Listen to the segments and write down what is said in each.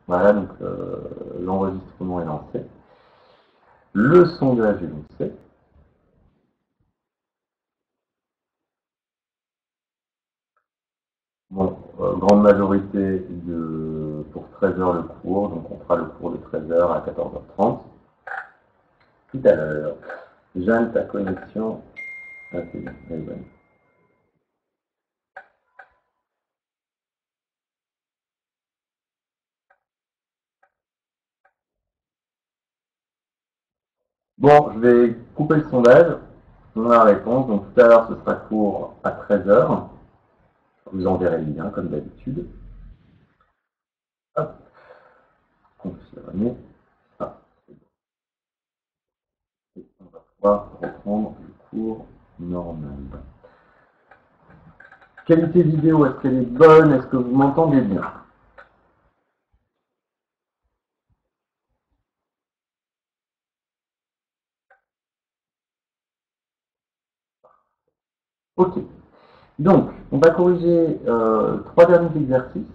Voilà, donc l'enregistrement est lancé. Le sondage est lancé. Bon, grande majorité pour 13 heures le cours, donc on fera le cours de 13 heures à 14h30. Tout à l'heure. Jeanne, ta connexion. Ah, c'est bien, elle est bonne. Bon, je vais couper le sondage. On a la réponse. Donc tout à l'heure, ce sera cours à 13 heures. Je vous enverrai le lien, comme d'habitude. Hop, confirmer. Ah, c'est bon. Et on va pouvoir reprendre le cours normal. Qualité vidéo, est-ce qu'elle est bonne? Est-ce que vous m'entendez bien? Ok. Donc, on va corriger 3 derniers exercices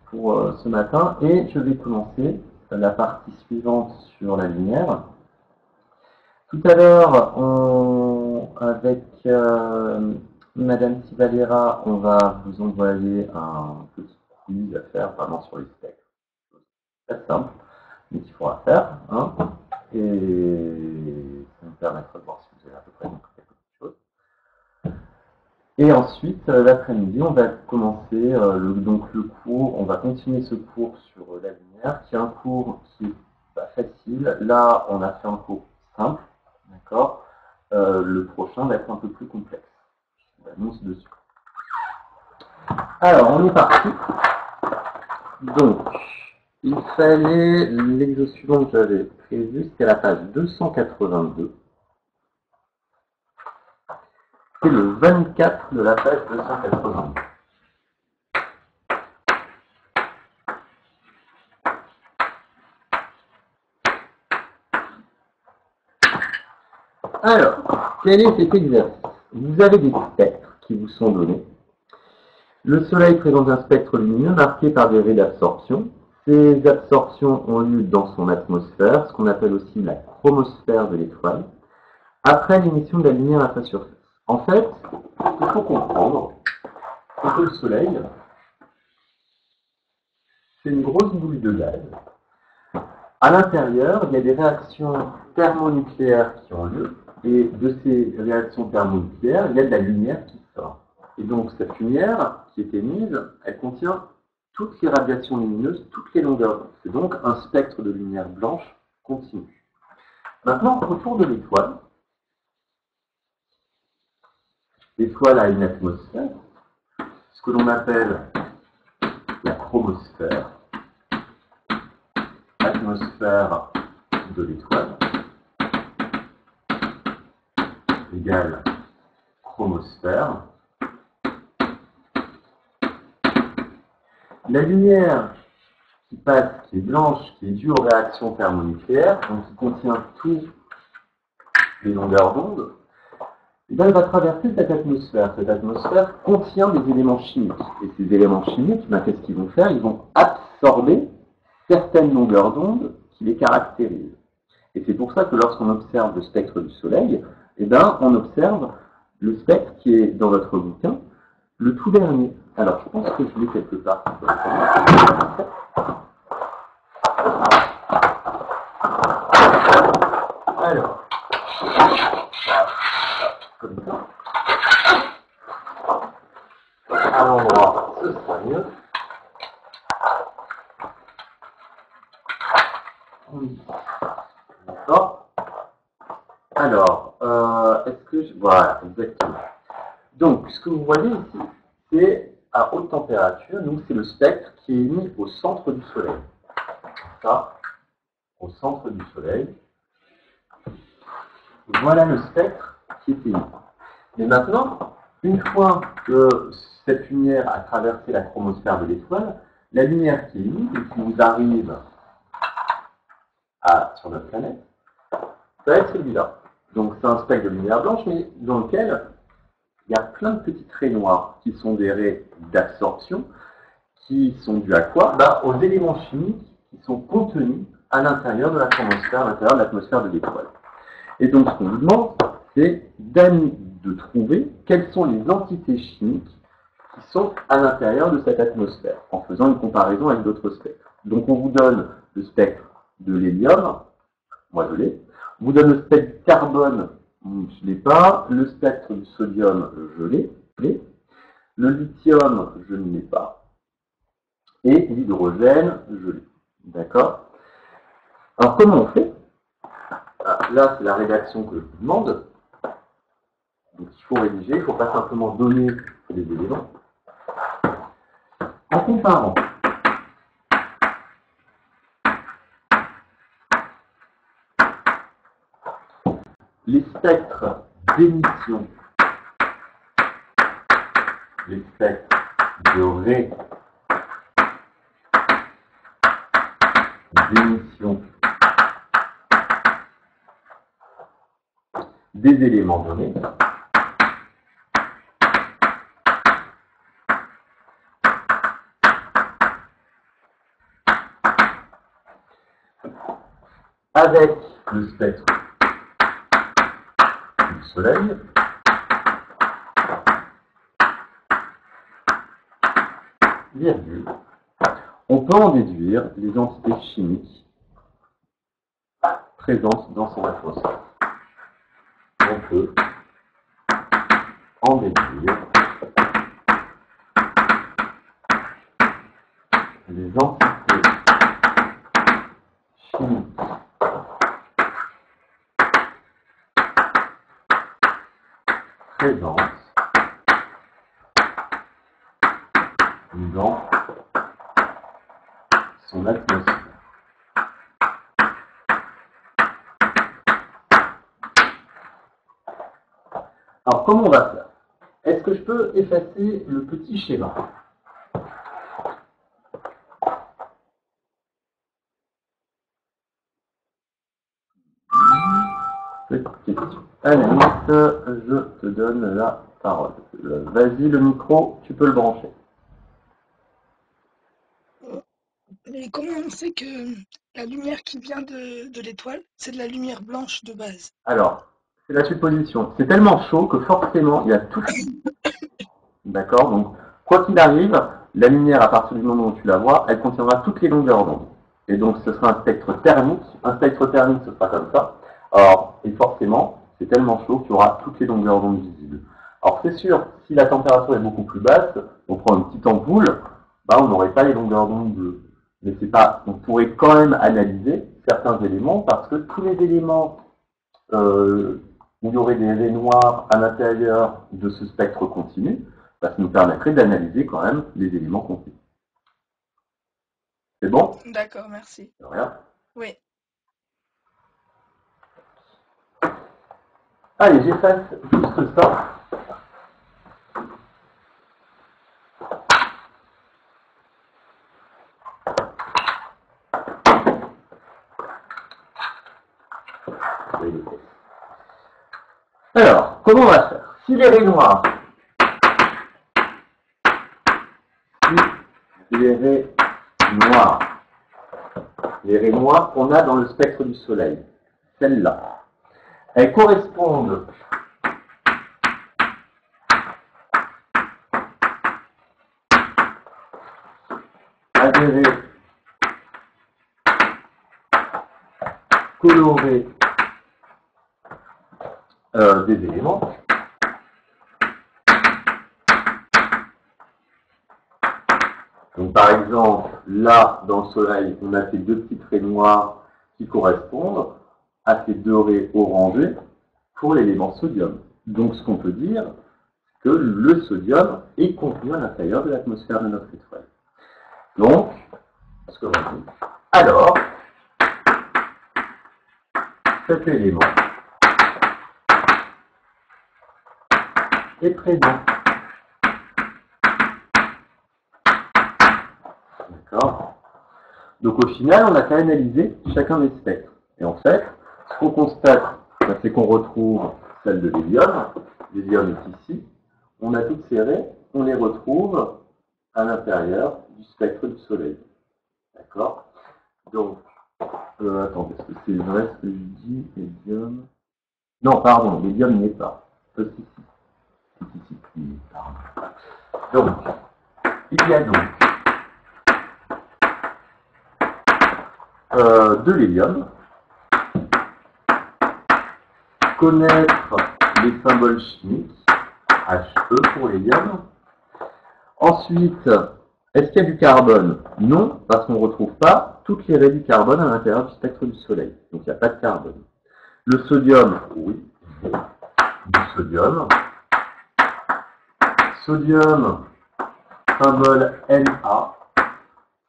pour ce matin et je vais commencer la partie suivante sur la lumière. Tout à l'heure, avec Madame Sivalera, on va vous envoyer un petit quiz à faire vraiment sur les spectres. Très simple, mais qu'il faudra faire. Hein, et ça nous permettra de voir si vous avez à peu près compris quelque chose. Et ensuite, l'après-midi, on va commencer donc le cours, on va continuer ce cours sur la lumière, qui est un cours qui est pas facile. Là, on a fait un cours simple, d'accord. Le prochain va être un peu plus complexe. Je l'annonce dessus. Alors, on est parti. Donc, il fallait l'exo suivant que j'avais prévu, c'était la page 282. C'est le 24 de la page 282. Alors, quel est cet exercice? Vous avez des spectres qui vous sont donnés. Le Soleil présente un spectre lumineux marqué par des raies d'absorption. Ces absorptions ont lieu dans son atmosphère, ce qu'on appelle aussi la chromosphère de l'étoile, après l'émission de la lumière à sa surface. En fait, il faut comprendre que le Soleil, c'est une grosse boule de gaz. À l'intérieur, il y a des réactions thermonucléaires qui ont lieu, et de ces réactions thermonucléaires, il y a de la lumière qui sort. Et donc cette lumière qui est émise, elle contient toutes les radiations lumineuses, toutes les longueurs d'onde. C'est donc un spectre de lumière blanche continu. Maintenant, autour de l'étoile, l'étoile a une atmosphère, ce que l'on appelle la chromosphère, atmosphère de l'étoile, égale chromosphère. La lumière qui passe, qui est blanche, qui est due aux réactions thermonucléaires, donc qui contient toutes les longueurs d'onde, et bien elle va traverser cette atmosphère. Cette atmosphère contient des éléments chimiques. Et ces éléments chimiques, ben, qu'est-ce qu'ils vont faire? Ils vont absorber certaines longueurs d'onde qui les caractérisent. Et c'est pour ça que lorsqu'on observe le spectre du Soleil, eh ben, on observe le spectre qui est dans votre bouquin, le tout dernier. Alors, je pense que je l'ai quelque part. Alors, comme ça. À l'endroit, ce sera mieux. D'accord. Alors, est-ce que je... Voilà, exactement. Donc, ce que vous voyez ici, c'est à haute température, donc c'est le spectre qui est émis au centre du Soleil. Ça, au centre du Soleil. Voilà le spectre qui est émis. Mais maintenant, une fois que cette lumière a traversé la chromosphère de l'étoile, la lumière qui est émise et qui vous arrive sur notre planète, ça va être celui-là. Donc c'est un spectre de lumière blanche, mais dans lequel il y a plein de petites raies noires qui sont des raies d'absorption, qui sont dus à quoi? Bah, aux éléments chimiques qui sont contenus à l'intérieur de l'atmosphère, à l'intérieur de l'atmosphère de l'étoile. Et donc, ce qu'on nous demande, c'est de trouver quelles sont les entités chimiques qui sont à l'intérieur de cette atmosphère, en faisant une comparaison avec d'autres spectres. Donc, on vous donne le spectre de l'hélium, moi je l'ai. On vous donne le spectre du carbone, je ne l'ai pas. Le spectre du sodium, je l'ai. Le lithium, je ne l'ai pas. Et l'hydrogène, je l'ai. D'accord? Alors, comment on fait? Là, c'est la rédaction que je vous demande. Donc, il faut rédiger, il ne faut pas simplement donner les éléments. En comparant les spectres d'émission, les spectres de d'émission des éléments donnés, avec le spectre du Soleil, virgule, on peut en déduire les entités chimiques présentes dans son atmosphère. On peut en déduire les entités chimiques présentes dans son atmosphère. Alors, comment on va faire? Est-ce que je peux effacer le petit schéma? Petite question. Anaïs, je te donne la parole. Vas-y, le micro, tu peux le brancher. Mais comment on sait que la lumière qui vient de l'étoile, c'est de la lumière blanche de base? Alors, c'est la supposition. C'est tellement chaud que forcément, il y a tout. D'accord? Donc, quoi qu'il arrive, la lumière, à partir du moment où tu la vois, elle contiendra toutes les longueurs d'onde. Et donc, ce sera un spectre thermique. Un spectre thermique, ce sera comme ça. Alors, et forcément, c'est tellement chaud qu'il y aura toutes les longueurs d'onde visibles. Alors, c'est sûr, si la température est beaucoup plus basse, on prend une petite ampoule, bah, on n'aurait pas les longueurs d'onde bleues. Mais c'est pas, on pourrait quand même analyser certains éléments parce que tous les éléments où il y aurait des raies noires à l'intérieur de ce spectre continu, bah, ça nous permettrait d'analyser quand même les éléments contenus. C'est bon? D'accord, merci. De rien. Oui. Allez, j'efface juste ça. Alors, comment on va faire? Si les raies noires, les raies noires qu'on a dans le spectre du Soleil, celles-là, elles correspondent à des raies colorées des éléments. Donc, par exemple, là, dans le Soleil, on a ces deux petites raies noires qui correspondent à ces deux raies orangées pour l'élément sodium. Donc, ce qu'on peut dire, c'est que le sodium est contenu à l'intérieur de l'atmosphère de notre étoile. Donc, ce que l'on dit, alors, cet élément est présent. D'accord? Donc au final, on a qu'à analyser chacun des spectres. Et en fait, ce qu'on constate, c'est qu'on retrouve celle de l'hélium. L'hélium est ici. On a toutes ces raies, on les retrouve à l'intérieur du spectre du Soleil. D'accord? Donc, attends, est-ce que c'est vrai ce que je dis? L'hélium. Non, pardon, l'hélium n'y est pas. Si, pardon. Donc, il y a donc de l'hélium. Connaître les symboles chimiques, He pour l'hélium. Ensuite, est-ce qu'il y a du carbone? Non, parce qu'on ne retrouve pas toutes les raies du carbone à l'intérieur du spectre du Soleil. Donc il n'y a pas de carbone. Le sodium, oui, du sodium. Sodium, symbole Na,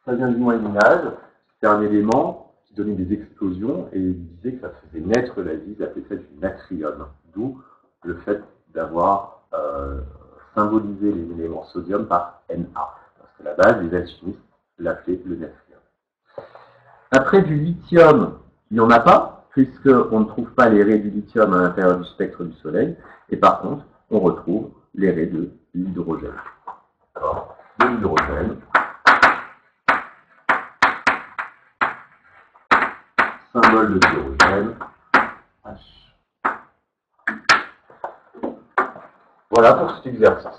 ça vient du Moyen-Âge. C'est un élément qui donnait des explosions et il disait que ça faisait naître la vie, il appelait ça du natrium. D'où le fait d'avoir symbolisé les éléments sodium par Na. Parce qu'à la base, les alchimistes l'appelaient le natrium. Après du lithium, il n'y en a pas, puisqu'on ne trouve pas les raies du lithium à l'intérieur du spectre du Soleil, et par contre, on retrouve les raies de l'hydrogène. Alors, de l'hydrogène, symbole de l'hydrogène, H. Voilà pour cet exercice.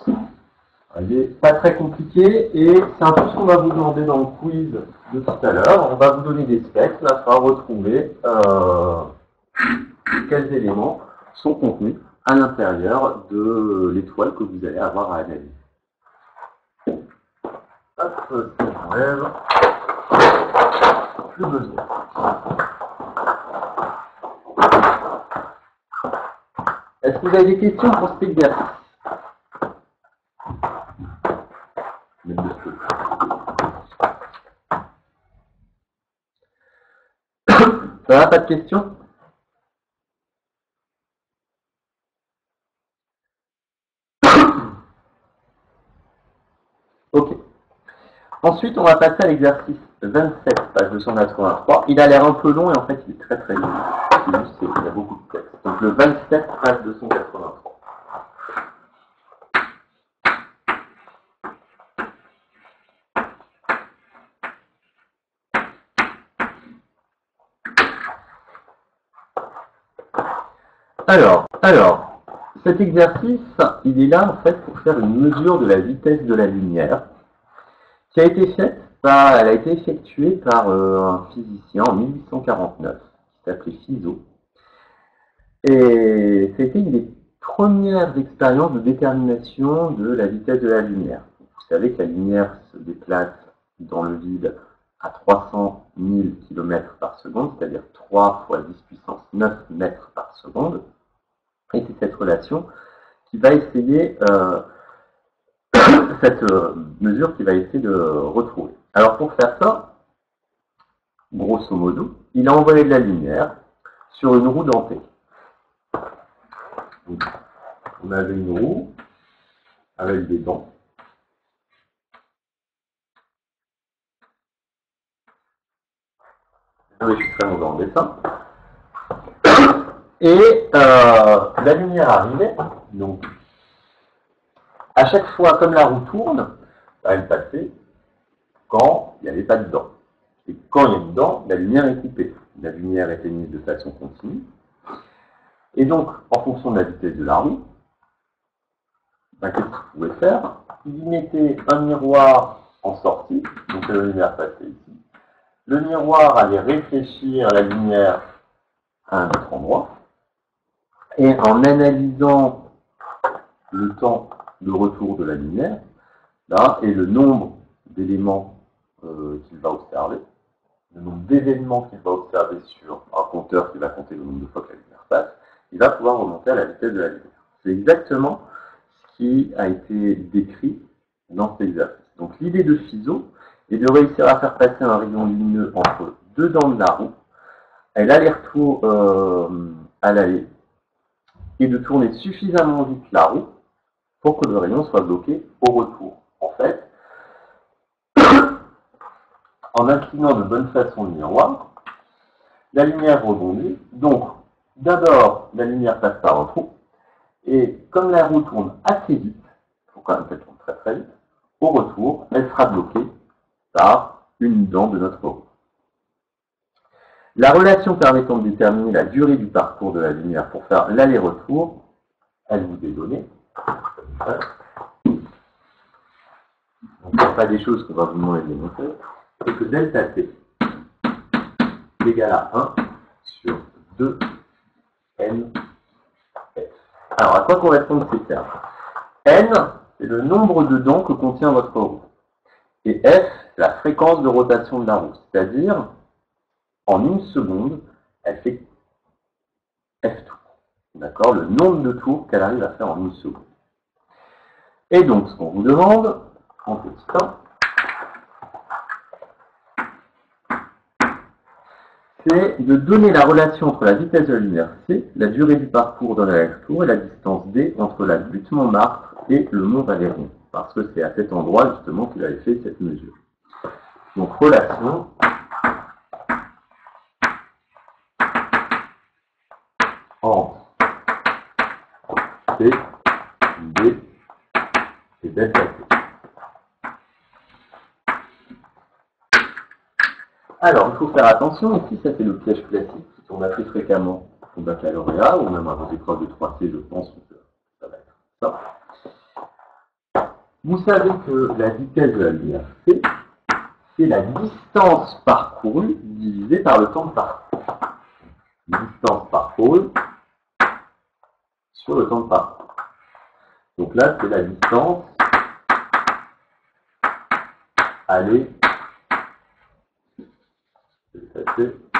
Il n'est pas très compliqué et c'est un peu ce qu'on va vous demander dans le quiz de tout à l'heure. On va vous donner des specs, là, il faudra retrouver quels éléments sont contenus à l'intérieur de l'étoile que vous allez avoir à analyser. Hop, ça j'enlève. Plus besoin. Est-ce que vous avez des questions pour cet exercice? Ça va, pas de questions? Ok. Ensuite, on va passer à l'exercice 27, page 283. Il a l'air un peu long et en fait, il est très très long. C'est juste qu'il y a beaucoup de texte. Donc le 27, page 283. Alors, cet exercice, il est là en fait pour faire une mesure de la vitesse de la lumière qui a été faite elle a été effectuée par un physicien en 1849 qui s'appelait Fizeau. Et c'était une des premières expériences de détermination de la vitesse de la lumière. Vous savez que la lumière se déplace dans le vide à 300 000 km par seconde, c'est-à-dire 3 fois 10 puissance 9 mètres par seconde. Et c'est cette relation qui va essayer, cette mesure qui va essayer de retrouver. Alors pour faire ça, grosso modo, il a envoyé de la lumière sur une roue dentée. Donc, on avait une roue avec des dents. Je suis très dans le dessin. Et la lumière arrivait, donc à chaque fois, comme la roue tourne, elle passait quand il n'y avait pas de dents. Et quand il y a une dent, la lumière est coupée. La lumière est émise de façon continue. Et donc, en fonction de la vitesse de la roue, qu'est-ce qu'il pouvait faire? Il mettait un miroir en sortie, donc la lumière passait ici. Le miroir allait réfléchir la lumière à un autre endroit. Et en analysant le temps de retour de la lumière, là, et le nombre d'éléments qu'il va observer, le nombre d'événements qu'il va observer sur un compteur qui va compter le nombre de fois que la lumière passe, il va pouvoir remonter à la vitesse de la lumière. C'est exactement ce qui a été décrit dans cet exercice. Donc l'idée de Fizeau est de réussir à faire passer un rayon lumineux entre deux dents de la roue, et l'aller-retour à l'allée, et de tourner suffisamment vite la roue pour que le rayon soit bloqué au retour. En fait, en inclinant de bonne façon le miroir, la lumière rebondit. Donc, d'abord, la lumière passe par un trou. Et comme la roue tourne assez vite, il faut quand même qu'elle tourne très très vite, au retour, elle sera bloquée par une dent de notre roue. La relation permettant de déterminer la durée du parcours de la lumière pour faire l'aller-retour, elle vous est donnée. Donc, il n'y a pas des choses qu'on va vous demander de démontrer. C'est que delta t est égal à 1 sur 2 n f. Alors, à quoi correspondent ces termes? N, c'est le nombre de dents que contient votre roue. Et f, c'est la fréquence de rotation de la roue. C'est-à-dire, en une seconde, elle fait f tours. D'accord? Le nombre de tours qu'elle arrive à faire en une seconde. Et donc, ce qu'on vous demande, en petit 1, c'est de donner la relation entre la vitesse de la lumière c, la durée du parcours dans l'aller-retour et la distance d entre la butte Montmartre et le mont Valéron. Parce que c'est à cet endroit, justement, qu'il avait fait cette mesure. Donc, relation entre C, D et delta T. Alors, il faut faire attention, ici, ça c'est le piège classique qu'on a fait fréquemment au baccalauréat, ou même à vos épreuves de 3C, je pense que ça va être ça. Vous savez que la vitesse de la lumière C, c'est la distance parcourue divisée par le temps de parcours. Distance parcourue sur le temps de parcours. Donc là, c'est la distance aller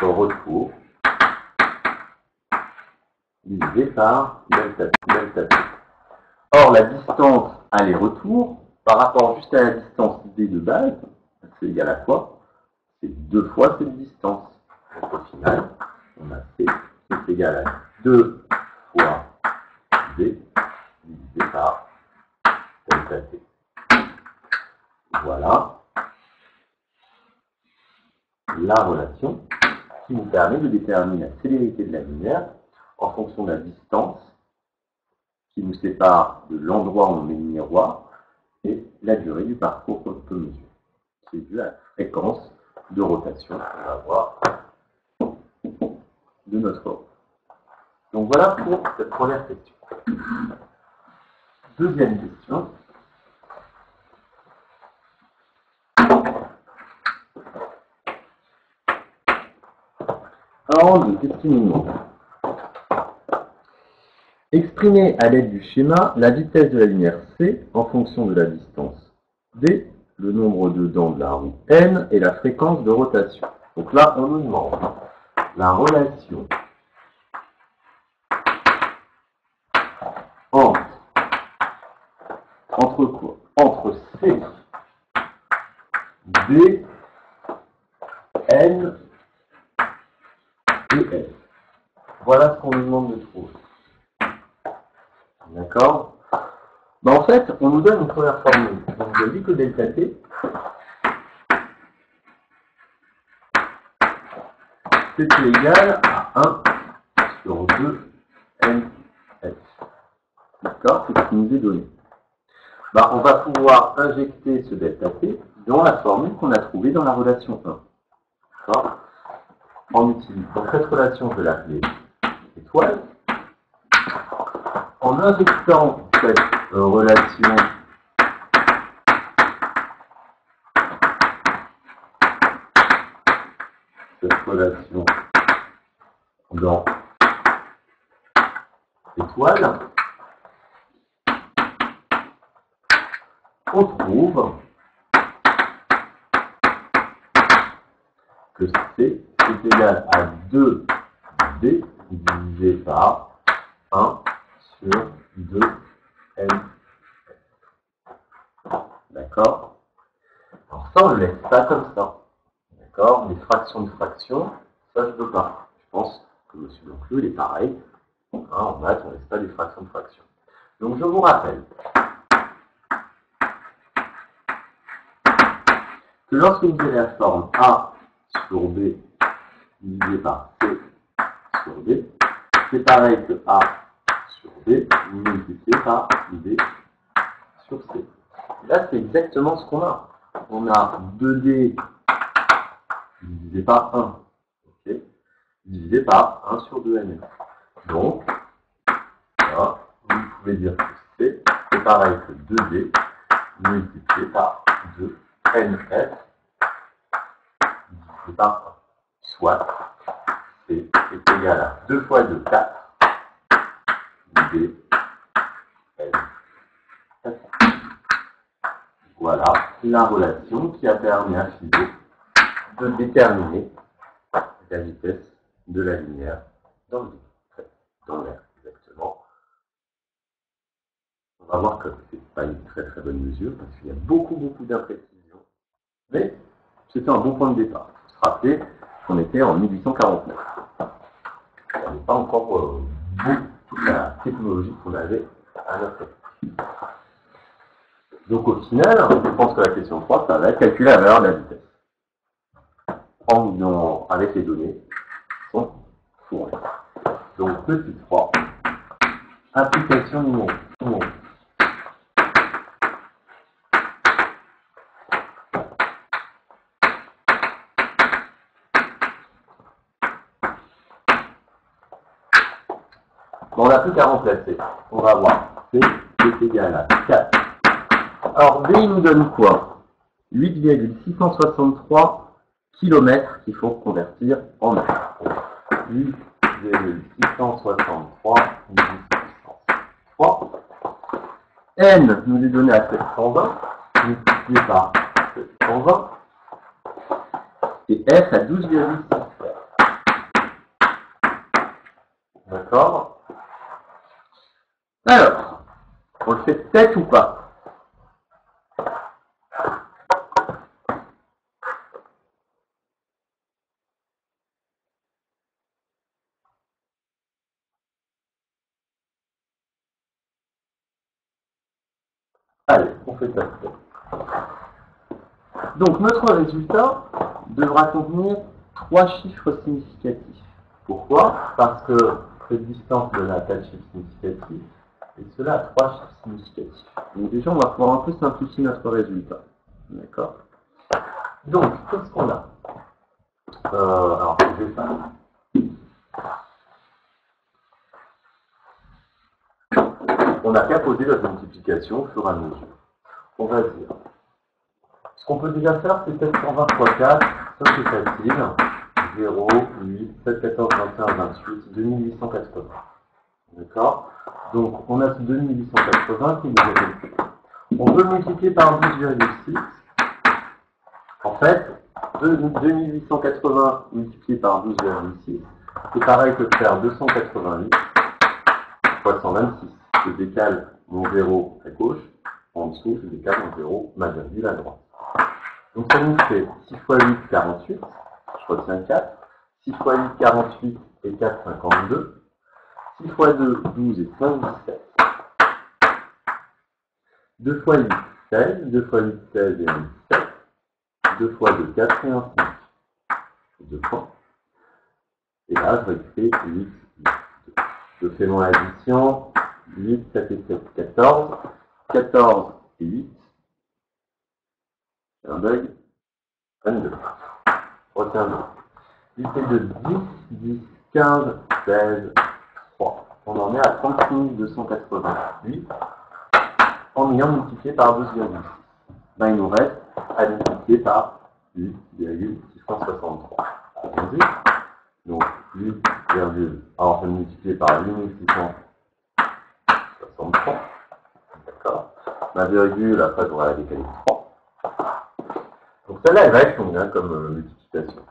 au retour divisé par delta t. Or, la distance aller-retour, par rapport juste à la distance d de base, c'est égal à quoi? C'est 2 fois cette distance. Donc, au final, on a c qui est égal à 2 fois d divisé par delta t. Voilà la relation qui nous permet de déterminer la célérité de la lumière en fonction de la distance qui nous sépare de l'endroit où on met le miroir et la durée du parcours qu'on peut mesurer. C'est dû à la fréquence de rotation qu'on va avoir de notre roue. Donc voilà pour cette première question. Deuxième question. Alors, de questionnement. Exprimez à l'aide du schéma la vitesse de la lumière C en fonction de la distance D, le nombre de dents de la roue N et la fréquence de rotation. Donc là, on nous demande la relation entre quoi? Entre C, D, N et F. Voilà ce qu'on nous demande de trouver. D'accord? En fait, on nous donne une première formule. Donc, je dis que delta T, c'est égal à 1 sur 2 NF. D'accord? C'est ce qui nous est donné. On va pouvoir injecter ce delta T dans la formule qu'on a trouvée dans la relation 1. D'accord? En utilisant cette relation, je vais l'appeler étoile. En injectant cette relation dans étoile, on trouve que C est égal à 2D divisé par 1 sur 2N. D'accord? Alors ça, on ne le laisse pas comme ça. D'accord? Les fractions de fractions, ça je ne veux pas. Je pense que M. Loncleux, il est pareil. En maths, on ne laisse pas des fractions de fractions. Donc je vous rappelle que lorsque vous avez la forme A sur B divisé par C sur D, c'est pareil que A sur D multiplié par D sur C. Et là, c'est exactement ce qu'on a. On a 2D divisé par 1, okay, divisé par 1 sur 2nf. Donc, là, vous pouvez dire que c'est pareil que 2D multiplié par 2nf divisé par 1. Soit, c'est égal à 2 fois 2, 4, d, n, f. Voilà la relation qui a permis à Philo de déterminer la vitesse de la lumière dans le vide, dans l'air, exactement. On va voir que ce n'est pas une très très bonne mesure, parce qu'il y a beaucoup d'imprécisions, mais c'était un bon point de départ. Il faut se rappeler qu'on était en 1849. On n'avait pas encore toute la technologie qu'on avait à notre époque. Donc au final, je pense que la question 3, ça va être calculer la valeur de la vitesse. Avec les données qui sont fournies. Donc petit 3, application numérique. Bon, on n'a plus qu'à remplacer. On va voir. C est égal à 4. Alors, B, il nous donne quoi? 8,663 km qu'il faut convertir en mètres. 8,663 puissance 3. N nous est donné à 720, multiplié par 720. Et F à 12,6. D'accord? Alors, on le fait peut-être ou pas? Allez, on fait ça. Donc notre résultat devra contenir 3 chiffres significatifs. Pourquoi? Parce que cette distance donne à 4 chiffres significatifs et cela à 3 chiffres significatifs. Donc déjà, on va pouvoir un peu simplifier notre résultat. D'accord? Donc, qu'est-ce qu'on a? Alors, je vais faire. On n'a qu'à poser la multiplication au fur et à mesure. On va dire. Ce qu'on peut déjà faire, c'est peut-être 120 fois 4. Ça, c'est facile. 0, 8, 7, 14, 21, 28, 2880. D'accord? Donc, on a ce 2880 qui nous est calculé. On peut multiplier par 12,6. En fait, 2880 multiplié par 12,6, c'est pareil que de faire 288 fois 126. Je décale mon 0 à gauche, en dessous, je décale mon 0, ma virgule à droite. Donc ça nous fait 6 fois 8, 48, je retiens 4. 6 fois 8, 48 et 4, 52. 6 fois 2, 12 et 5, 17. 2 fois 8, 16. 2 fois 8, 16 et 1, 17. 2 fois 2, 4 et 1, 5. 2 points. Et là, je récupère 8, 8. Je fais mon addition. 8, 7 et 7, 14. 14 et 8. Un bug. 22. Retiens 2. 8 et 2, 10. 10, 15, 16, 3. On en est à 36 288 en ayant multiplié par 12,6. Ben, il nous reste à multiplier par 8,663. Allons-y. Donc 8, alors je vais multiplier par 8663. D'accord. Ma virgule, après j'aurai la décaler 3. Donc celle-là, elle va être combien comme multiplication?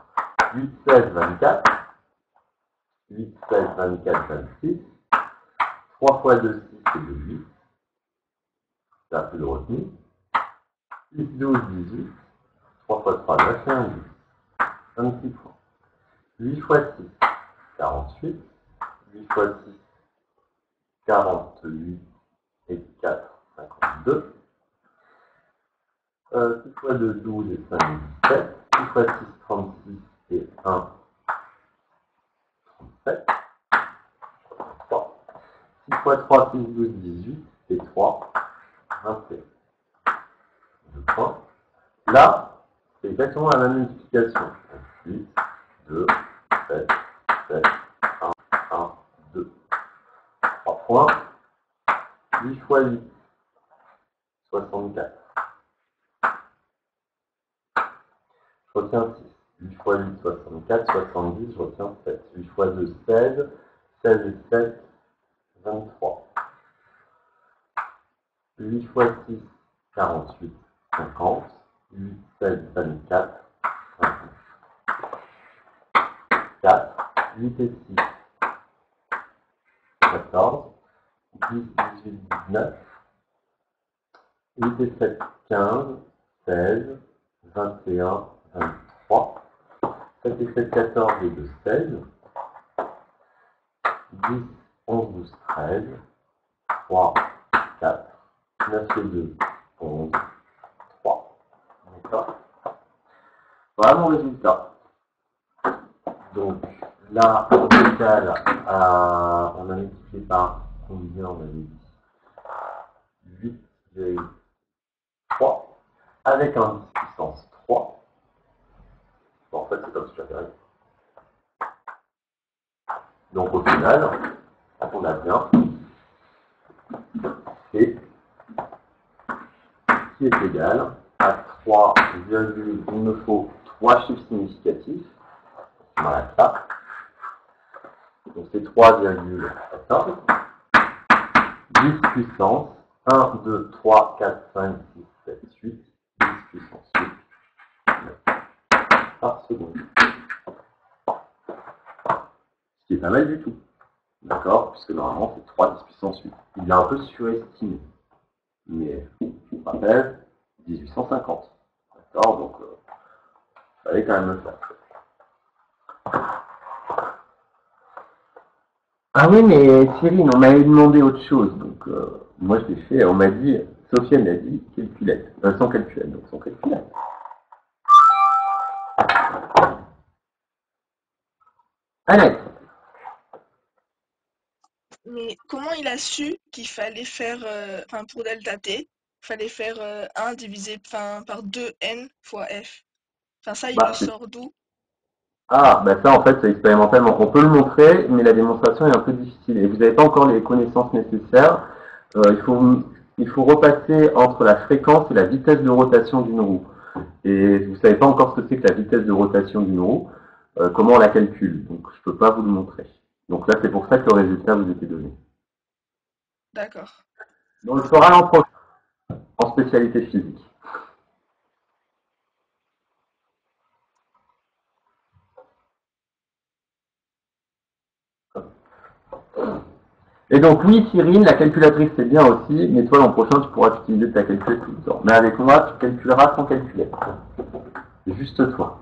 8, 16, 24. 8, 16, 24, 26. 3 fois 2, 6, c'est 2, 8. Ça a plus de retenu. 8, 12, 18. 3 fois 3, 9 et 1, 10. 26 points. 8 fois 6, 48. 8 fois 6, 48 et 4, 52. 6 fois 2, 12 et 5, 17. 6 fois 6, 36 et 1, 37. 3. 6 fois 3, 6, 12, 18 et 3, 21. point. Là, c'est exactement la même multiplication. 8, 2, 7, 7, 1, 2. 3 points. 8 fois 8, 64. Je retiens 6. 8 fois 8, 64. 70, je retiens 7. 8 fois 2, 16. 16 et 7, 23. 8 fois 6, 48. 50. 8, 7, 24. 50. 4. 8 et 6, 14. 10, 18, 19. 8 et 7, 15. 16. 21, 23. 7 et 7, 14 et 2, 16. 10, 11, 12, 13. 3, 4. 9 et 2, 11. 3. D'accord. Voilà mon résultat. Donc là, au total, on a multiplié par combien on avait dit 8,3 avec un 10 puissance 3. Bon, en fait, c'est comme si j'avais rien. Donc au final, on a bien C qui est égal à 3, il me faut 3 chiffres significatifs. Voilà ça. Donc c'est 3,14. 10 puissance 1, 2, 3, 4, 5, 6, 7, 8. 10 puissance 8 par seconde. Ce qui est pas mal du tout. D'accord? Puisque normalement c'est 3 10 puissance 8. Il est un peu surestimé. Mais je vous rappelle, 1850. D'accord? Donc il fallait quand même le faire. Ah oui, mais Cyril, on m'avait demandé autre chose. Donc moi je l'ai fait, on m'a dit, Sofiane a dit calculette. Sans calculette, donc sans calculette. Alex. Mais comment il a su qu'il fallait faire, pour delta t, il fallait faire 1 divisé par 2n fois f? Enfin, ça, il le sort d'où? Ah, bah ça en fait c'est expérimentalement. On peut le montrer, mais la démonstration est un peu difficile. Et vous n'avez pas encore les connaissances nécessaires. Il faut repasser entre la fréquence et la vitesse de rotation d'une roue. Et vous ne savez pas encore ce que c'est que la vitesse de rotation d'une roue, comment on la calcule. Donc je ne peux pas vous le montrer. Donc là c'est pour ça que le résultat vous était donné. D'accord. Donc on le fera l'an prochain, en spécialité physique. Et donc oui, Cyril, la calculatrice c'est bien aussi, mais toi l'an prochain tu pourras utiliser ta calculatrice tout le temps. Mais avec moi, tu calculeras sans calculette. Juste toi.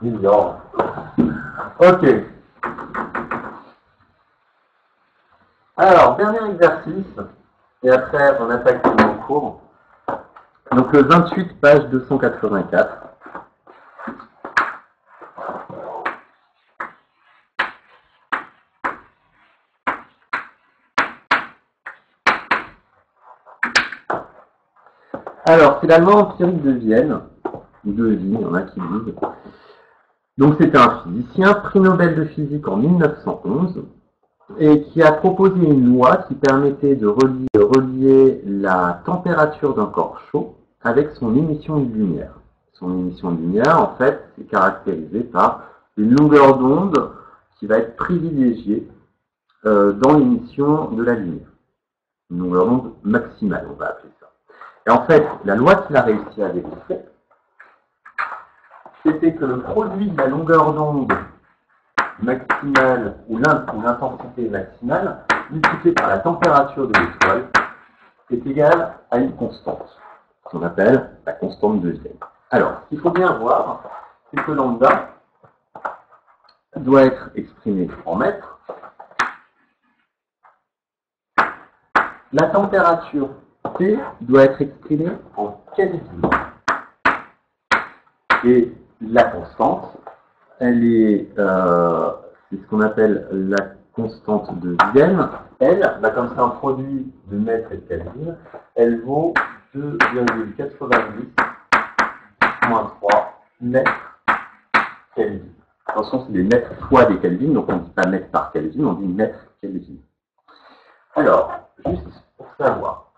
Milliard. Ok. Alors, dernier exercice, et après on attaque le cours. Donc le 28, page 284. Alors, c'est l'allemand empirique de Vienne, ou de Vienne, il y en a qui disent. Donc c'est un physicien, prix Nobel de physique en 1911, et qui a proposé une loi qui permettait de relier la température d'un corps chaud avec son émission de lumière. Son émission de lumière, en fait, c'est caractérisé par une longueur d'onde qui va être privilégiée dans l'émission de la lumière. Une longueur d'onde maximale, on va appeler ça. Et en fait, la loi qu'il a réussi à démontrer, c'était que le produit de la longueur d'onde maximale ou l'intensité maximale multipliée par la température de l'étoile est égale à une constante, qu'on appelle la constante de Vienne. Alors, ce qu'il faut bien voir, c'est que lambda doit être exprimé en mètres. La température T doit être exprimée en Kelvin. Et la constante, elle est, c'est ce qu'on appelle la constante de Vienne, elle, bah, comme c'est un produit de mètres et de Kelvin, elle vaut 2,90 moins 3 mètres Kelvin. Attention, c'est des mètres fois des Kelvin, donc on ne dit pas mètre par Kelvin, on dit mètre Kelvin. Alors, juste pour savoir,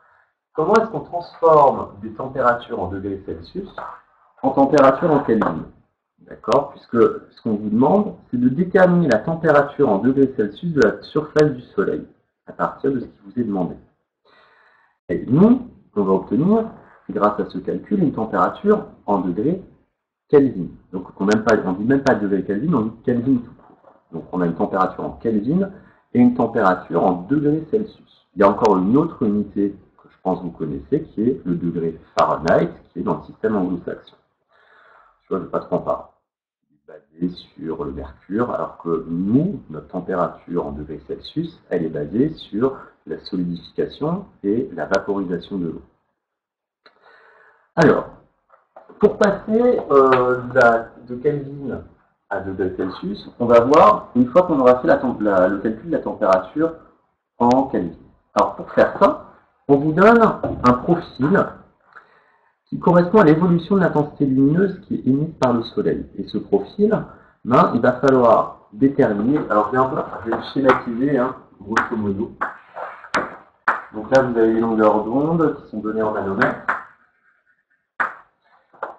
comment est-ce qu'on transforme des températures en degrés Celsius en température en Kelvin? D'accord? Puisque ce qu'on vous demande, c'est de déterminer la température en degrés Celsius de la surface du Soleil, à partir de ce qui vous est demandé. Et nous, on va obtenir, grâce à ce calcul, une température en degrés Kelvin. Donc on ne dit même pas degrés Kelvin, on dit Kelvin tout court. Donc on a une température en Kelvin et une température en degrés Celsius. Il y a encore une autre unité que je pense que vous connaissez, qui est le degré Fahrenheit, qui est dans le système anglo-saxon. Je ne vais pas trop en parler. Basée sur le mercure, alors que nous, notre température en degrés Celsius, elle est basée sur la solidification et la vaporisation de l'eau. Alors, pour passer de Kelvin à degrés Celsius, on va voir, une fois qu'on aura fait le calcul de la température en Kelvin. Alors, pour faire ça, on vous donne un profil qui correspond à l'évolution de l'intensité lumineuse qui est émise par le Soleil. Et ce profil, ben, il va falloir déterminer, alors je vais le schématiser, grosso modo. Donc là, vous avez les longueurs d'onde qui sont données en nanomètres.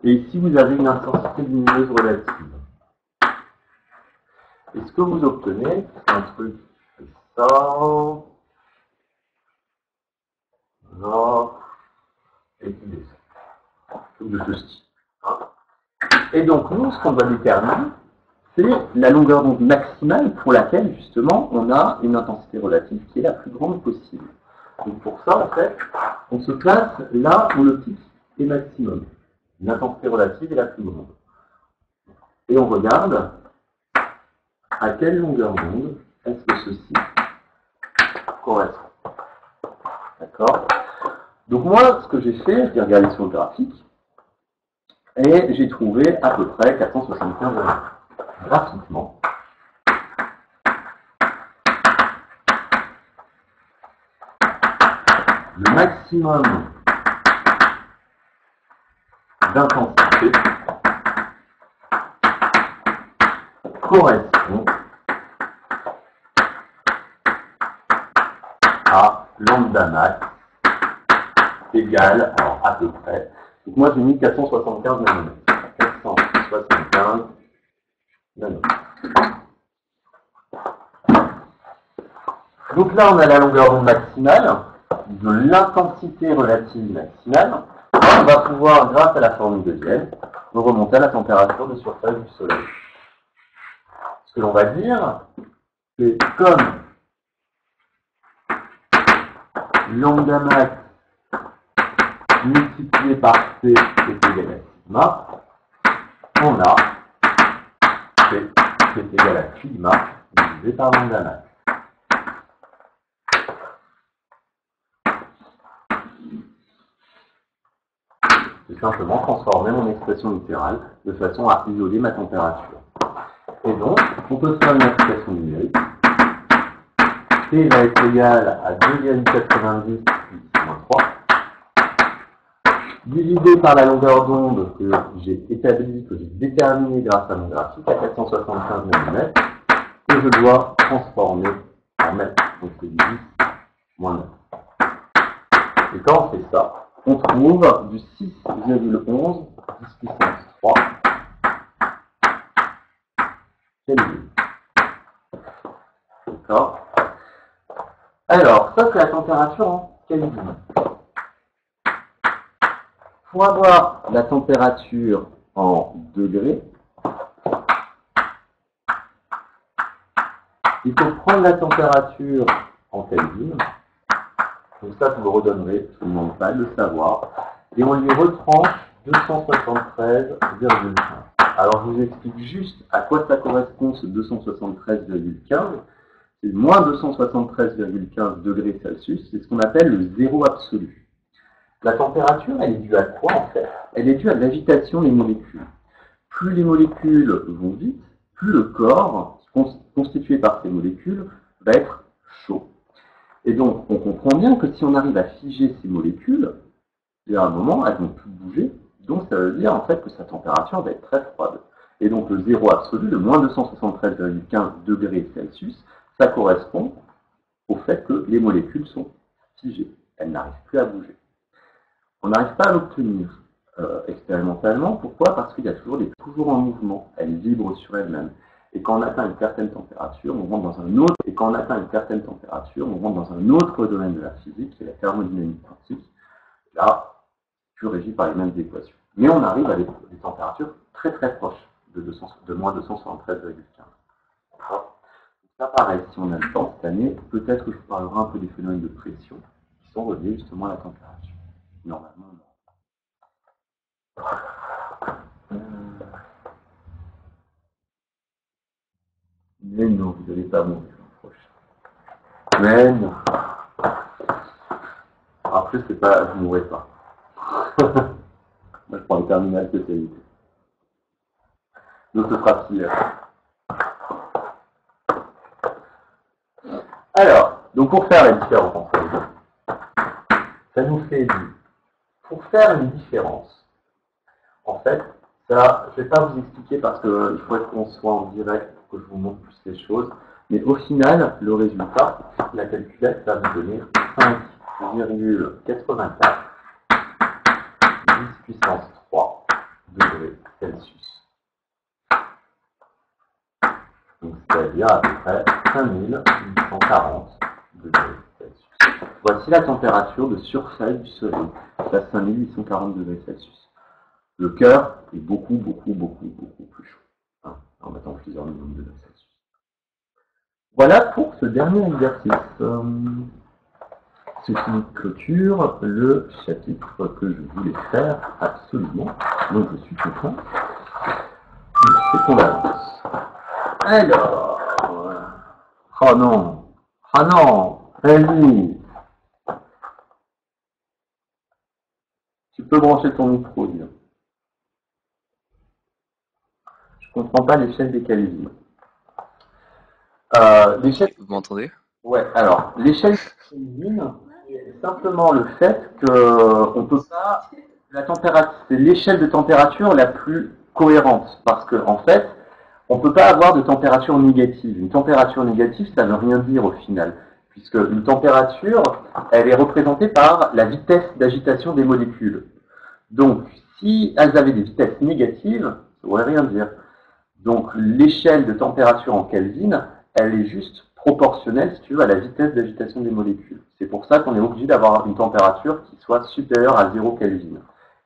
Et ici, vous avez une intensité lumineuse relative. Et ce que vous obtenez, c'est un truc comme ça, là, et qui descend. De ceci. Et donc, nous, ce qu'on va déterminer, c'est la longueur d'onde maximale pour laquelle, justement, on a une intensité relative qui est la plus grande possible. Donc, pour ça, en fait, on se place là où le pic est maximum. L'intensité relative est la plus grande. Et on regarde à quelle longueur d'onde est-ce que ceci correspond. D'accord? Donc, moi, ce que j'ai fait, j'ai regardé sur le graphique, et j'ai trouvé à peu près 475 euros. Graphiquement, le maximum d'intensité correspond à lambda max égale, alors à peu près, donc moi j'ai mis 475 nanomètres. 475 nanomètres. Donc là on a la longueur d'onde maximale de l'intensité relative maximale. On va pouvoir, grâce à la formule de Vienne, remonter à la température de surface du Soleil. Ce que l'on va dire, c'est comme lambda max multiplié par C est égal à sigma, on a C est égal à sigma divisé par lambda max. J'ai simplement transformé mon expression littérale de façon à isoler ma température. Et donc, on peut faire une expression numérique. T va être égal à 2,90 plus moins 3, divisé par la longueur d'onde que j'ai établie, que j'ai déterminée grâce à mon graphique à 475 nanomètres, que je dois transformer en mètres. Donc c'est 10 moins 9. Et quand on fait ça, on trouve du 6,11 10 puissance 3 Kelvin. D'accord? Alors, ça c'est la température en Kelvin. Pour avoir la température en degrés, il faut prendre la température en Kelvin. Donc ça, vous le redonnerez, je ne vous demande pas de le savoir. Et on lui retranche 273,15. Alors, je vous explique juste à quoi ça correspond ce 273,15. C'est moins 273,15 degrés Celsius. C'est ce qu'on appelle le zéro absolu. La température, elle est due à quoi en fait? Elle est due à l'agitation des molécules. Plus les molécules vont vite, plus le corps, constitué par ces molécules, va être chaud. Et donc, on comprend bien que si on arrive à figer ces molécules, il y a un moment, elles vont plus bouger. Donc, ça veut dire en fait que sa température va être très froide. Et donc, le zéro absolu, le moins 273,15 degrés Celsius, ça correspond au fait que les molécules sont figées. Elles n'arrivent plus à bouger. On n'arrive pas à l'obtenir expérimentalement. Pourquoi? Parce qu'il y a toujours en mouvement. Elles vibrent sur elles-mêmes. Et quand on atteint une certaine température, on rentre dans un autre. Et quand on atteint une certaine température, on rentre dans un autre domaine de la physique, qui est la thermodynamique quantique. Là, plus régi par les mêmes équations. Mais on arrive à des températures très très proches de moins 273,15. Ça pareil, si on a le temps cette année, peut-être que je vous parlerai un peu des phénomènes de pression qui sont reliés justement à la température. Normalement, non. Mais non, vous n'allez pas mourir proche. Mais non. Après, c'est pas, vous ne mourrez pas. Moi, je prends le terminal spécialité. Donc, ce sera pire. Alors, donc pour faire la différence, ça nous fait pour faire une différence, en fait, ça, je ne vais pas vous expliquer parce qu'il faudrait qu'on soit en direct pour que je vous montre plus les choses, mais au final, le résultat, la calculette va vous donner 5,84 10 puissance 3 degrés Celsius. Donc, c'est-à-dire à peu près 5840 degrés Celsius. Voici la température de surface du Soleil, c'est à 5840 degrés Celsius. Le cœur est beaucoup plus chaud, hein, en mettant plusieurs millions de degrés Celsius. Voilà pour ce dernier exercice. Ce qui clôture le chapitre que je voulais faire absolument. Donc je suis content. C'est qu'on avance. Alors. Oh non. Oh non. Vas-y. Tu peux brancher ton micro, dis. Je ne comprends pas l'échelle des Kelvin. Vous m'entendez? Ouais, alors, l'échelle des Kelvin, c'est simplement le fait qu'on peut pas. La température, c'est l'échelle de température la plus cohérente. Parce qu'en en fait, on ne peut pas avoir de température négative. Une température négative, ça ne veut rien dire au final. Puisque une température, elle est représentée par la vitesse d'agitation des molécules. Donc, si elles avaient des vitesses négatives, ça ne voudrait rien dire. Donc, l'échelle de température en Kelvin, elle est juste proportionnelle, si tu veux, à la vitesse d'agitation des molécules. C'est pour ça qu'on est obligé d'avoir une température qui soit supérieure à 0 Kelvin.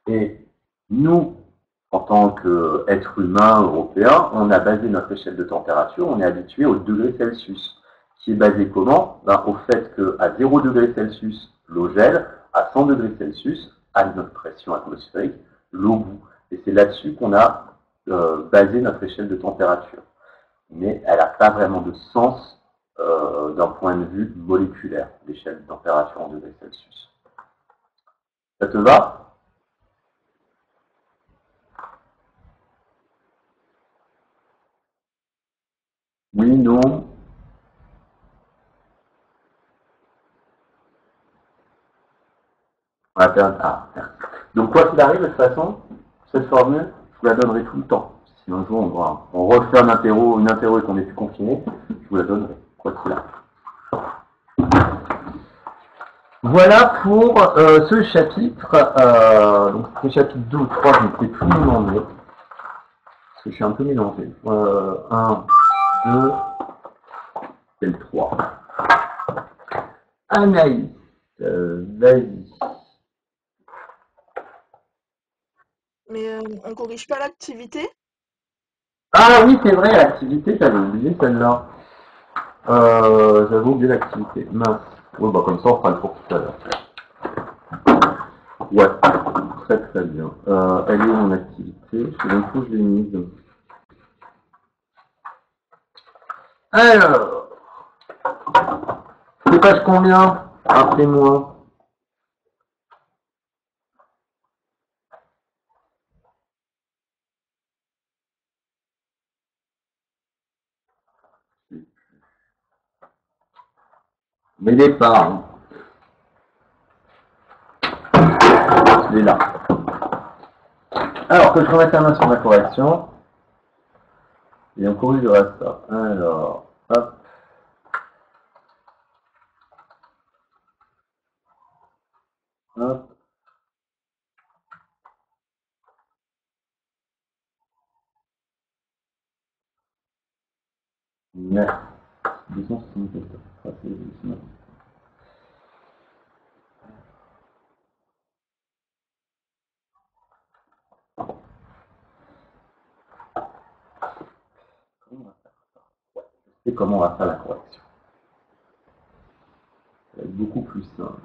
Et nous, en tant qu'être humain européen, on a basé notre échelle de température, on est habitué au degré Celsius, qui est basé comment? Au fait qu'à 0 degré Celsius, l'eau gèle, à 100 degrés Celsius, à notre pression atmosphérique, l'eau bout. Et c'est là-dessus qu'on a basé notre échelle de température. Mais elle n'a pas vraiment de sens d'un point de vue moléculaire, l'échelle de température en degrés Celsius. Ça te va? Oui, non. Donc quoi qu'il arrive, de toute façon, cette formule, je vous la donnerai tout le temps. Si un jour on refait une interro et qu'on n'est plus confiné, je vous la donnerai, quoi qu'il arrive. Voilà pour ce chapitre. Donc c'est chapitre 2 ou 3, je ne sais plus mon nom, parce que je suis un peu mélangé. 1, 2, c'est le 3. Anaïs, vas-y. Mais on corrige pas l'activité? Ah oui, c'est vrai, l'activité, j'avais oublié celle-là. J'avais oublié l'activité. Mince. Oui, bah comme ça, on fera le cours tout à l'heure. Ouais, très très bien. Elle est mon activité. Je sais même plus où je l'ai mise. Alors, c'est page combien? Rappelez-moi. Mais il n'est pas. Hein. Il est là. Alors, que je remette la main sur ma correction. Et on corrige le reste. Alors, hop. Hop. Merci. 274. Ça, c'est l'évolution. Et comment on va faire la correction. Ça va être beaucoup plus simple.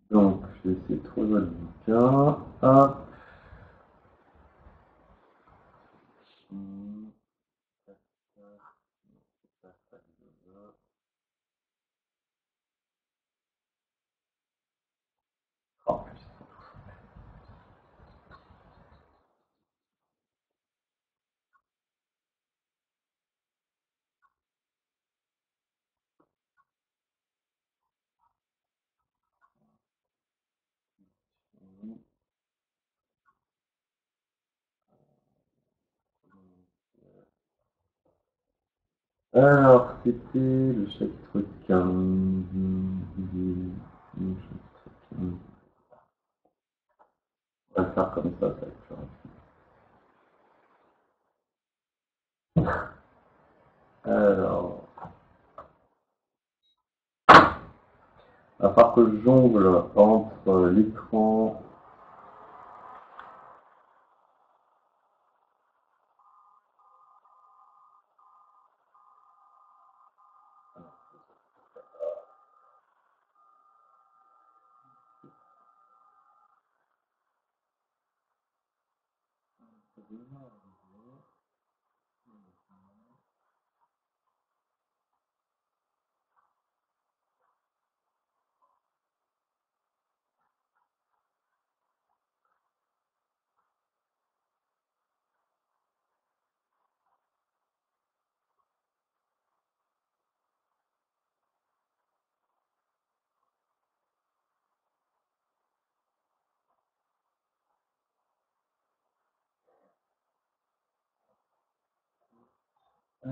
Donc, je vais essayer de trouver votre bouquin. Hop. Oh, alors, c'était le chapitre 15. Le chapitre 15. On va le faire comme ça va être plus rapide. Alors, il va falloir que je jongle entre l'écran.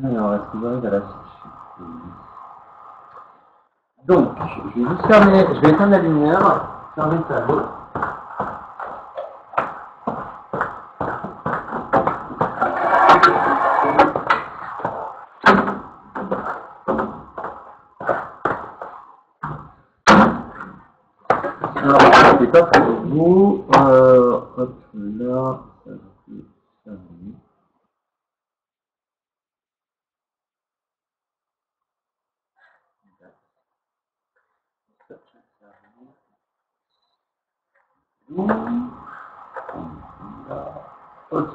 Alors, est-ce que vous arrivez à l'afficher? Donc, je vais juste fermer, je vais éteindre la lumière, fermer le tableau. Alors, c'est pas pour vous. Hop là, ça c'est fermé. Ok.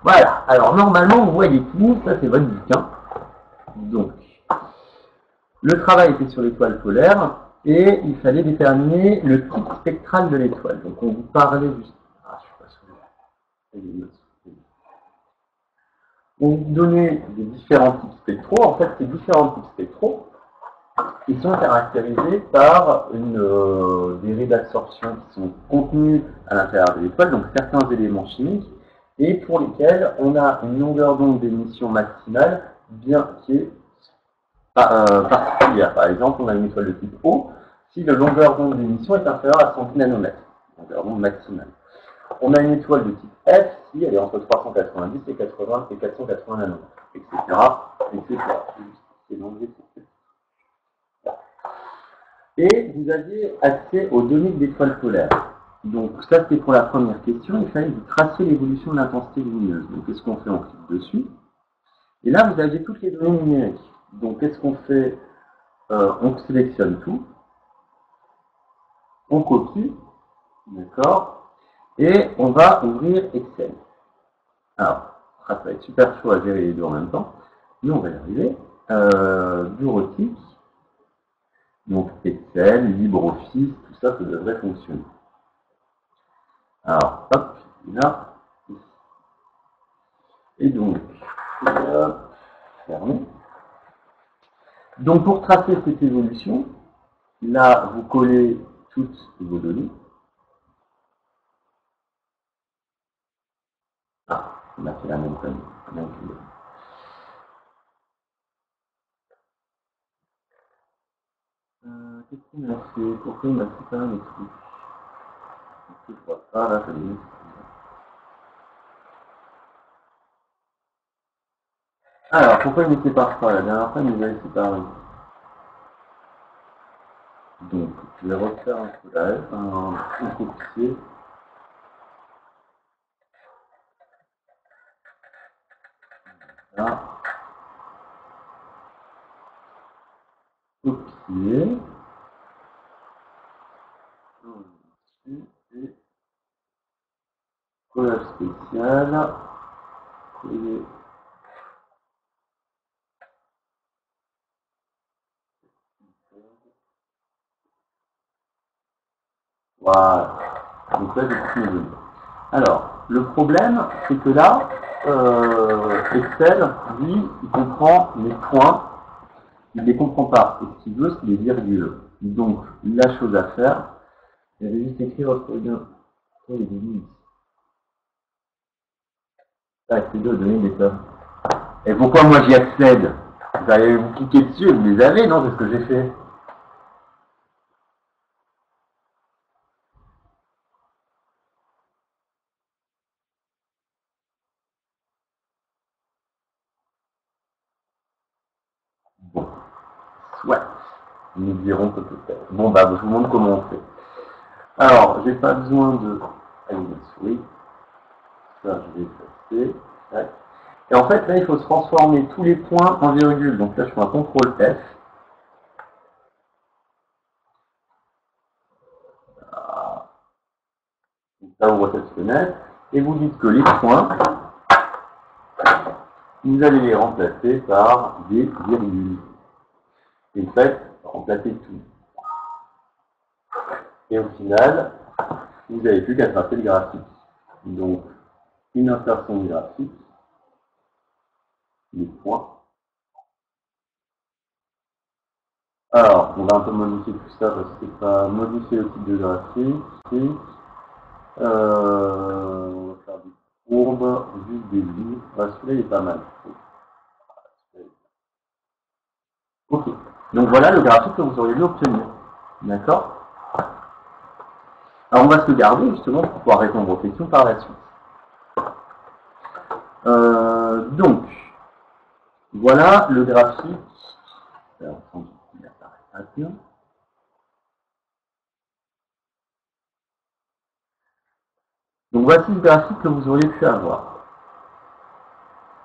Voilà, alors normalement vous voyez tout, ça c'est votre bouquin. Donc, le travail était sur l'étoile polaire et il fallait déterminer le type spectral de l'étoile. Donc on vous parlait juste. Ah, je suis pas sûr. On vous donnait des différents types spectraux. En fait, ces différents types spectraux, ils sont caractérisés par des raies d'absorption qui sont contenues à l'intérieur de l'étoile, donc certains éléments chimiques, et pour lesquels on a une longueur d'onde d'émission maximale bien qui est particulière. Par exemple, on a une étoile de type O, si la longueur d'onde d'émission est inférieure à 100 nanomètres, longueur d'onde maximale. On a une étoile de type F si elle est entre 390 et 80 et 480 nanomètres, etc. etc. Et vous aviez accès aux données de l'étoile polaire. Donc ça c'était pour la première question, il fallait vous tracer l'évolution de l'intensité lumineuse. Donc qu'est-ce qu'on fait? On clique dessus. Et là vous avez toutes les données numériques. Donc qu'est-ce qu'on fait? On sélectionne tout, on copie, d'accord, et on va ouvrir Excel. Alors, ça va être super chaud à gérer les deux en même temps, mais on va y arriver. bureautique. Donc Excel, LibreOffice, tout ça, ça devrait fonctionner. Alors, hop, là, ici. Et donc, fermé. Donc pour tracer cette évolution, là, vous collez toutes vos données. Ah, on a fait la même connerie. Qu'est-ce qu'on a fait? Pourquoi il m'a fait pas les trucs? Je vois pas, là, ça y est. Alors, pourquoi il me sépare pas? La dernière fois, il nous avait séparé. Donc, je vais refaire un collage, un copier. Là. Copier. Et collage spécial. Coller. Voilà. Donc là, j'ai tout mis. Alors, le problème, c'est que là, Excel, lui, il comprend les points, il ne les comprend pas. Et ce qu'il veut, c'est les virgules. Donc, la chose à faire, il avait juste écrit votre lien. Oh, il est dit. Ah, c'est de donner des méthodes. Et pourquoi moi j'y accède? Vous allez vous cliquer dessus et vous les avez, non? C'est ce que j'ai fait. Bon, soit. Nous dirons que peut-être. Bon, bah, je vous montre comment on fait. Alors, j'ai pas besoin de allumer la souris. Ça, je vais effacer. Tac. Et en fait, là, il faut se transformer tous les points en virgule. Donc là, je fais un CTRL F. Ça ouvre cette fenêtre. Et vous dites que les points, vous allez les remplacer par des virgules. Et en fait, remplacer tout. Et au final, vous n'avez plus qu'à tracer le graphique. Donc, une insertion graphique, les points. Alors, on va un peu modifier tout ça parce que c'est pas modifier le type de graphique. On va faire des courbes, juste des lignes. Celui-là, il est pas mal. Ok. Donc voilà le graphique que vous auriez dû obtenir. D'accord? Alors on va se le garder justement pour pouvoir répondre aux questions par la suite. Donc, voilà le graphique. Alors, il apparaît bien. Donc voici le graphique que vous auriez pu avoir.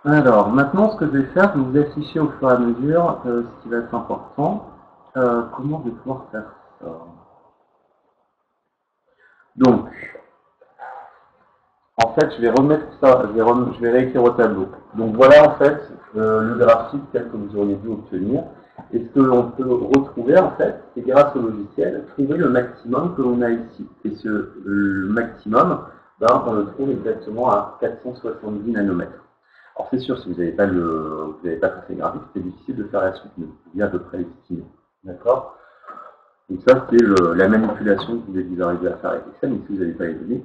Alors, maintenant, ce que je vais faire, je vais vous afficher au fur et à mesure ce qui va être important. Comment je vais pouvoir faire ça? Donc, en fait, je vais remettre ça, je vais réécrire au tableau. Donc voilà, en fait, le graphique tel que vous auriez dû obtenir. Et ce que l'on peut retrouver, en fait, c'est grâce au logiciel, trouver le maximum que l'on a ici. Et le maximum, ben, on le trouve exactement à 470 nanomètres. Alors c'est sûr, si vous n'avez pas tous ces graphiques, c'est difficile de faire la suite, mais vous pouvez à peu près l'estimer. D'accord? Donc ça, c'est la manipulation que vous arrivez à faire avec Excel, mais si vous n'avez pas les données,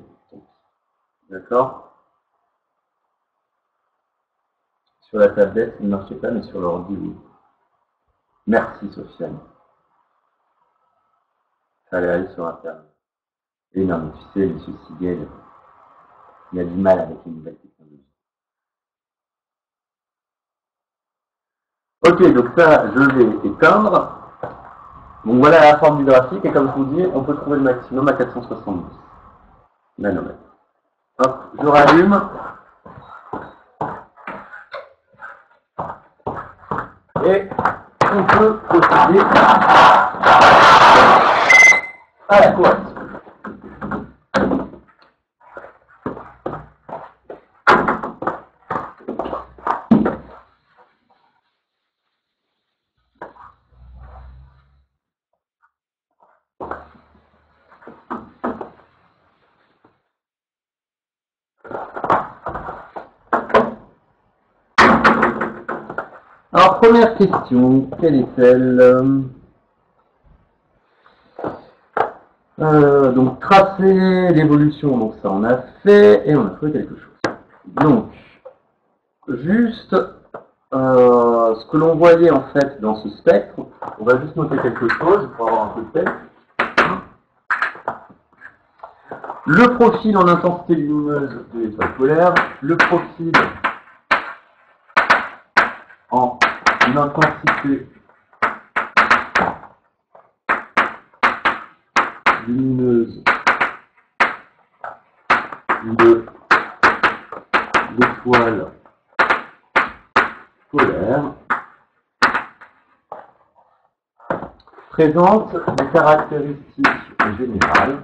d'accord? Sur la tablette, il ne marchait pas, mais sur l'ordi, oui. Merci, Sofiane. Ça allait aller sur Internet. Et non, mais tu sais, M. Sigel, il a du mal avec les nouvelles technologies. Ok, donc ça, je vais éteindre. Donc voilà la forme du graphique, et comme je vous dis, on peut trouver le maximum à 470 nanomètres. Hop, je rallume. Et on peut procéder à la correction. Alors, première question, quelle est-elle? Donc, tracer l'évolution, donc ça on a fait, et on a trouvé quelque chose. Donc, juste ce que l'on voyait en fait dans ce spectre, on va juste noter quelque chose pour avoir un peu de texte. Le profil en intensité lumineuse de l'étoile polaire, le profil en intensité lumineuse de l'étoile polaire présente des caractéristiques générales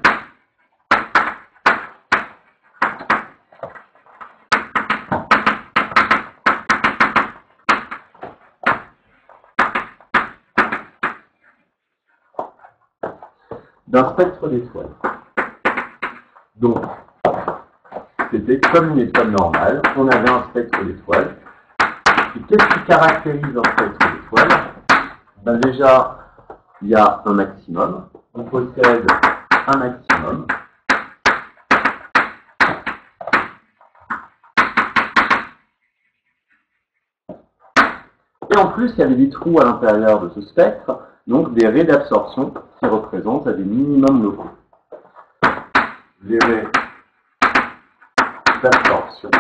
d'un spectre d'étoiles. Donc, c'était comme une étoile normale, on avait un spectre d'étoiles. Et qu'est-ce qui caractérise un spectre d'étoiles? Ben déjà, il y a un maximum, on possède un maximum. Et en plus, il y avait des trous à l'intérieur de ce spectre, donc des raies d'absorption qui représentent des minimums locaux. Les raies d'absorption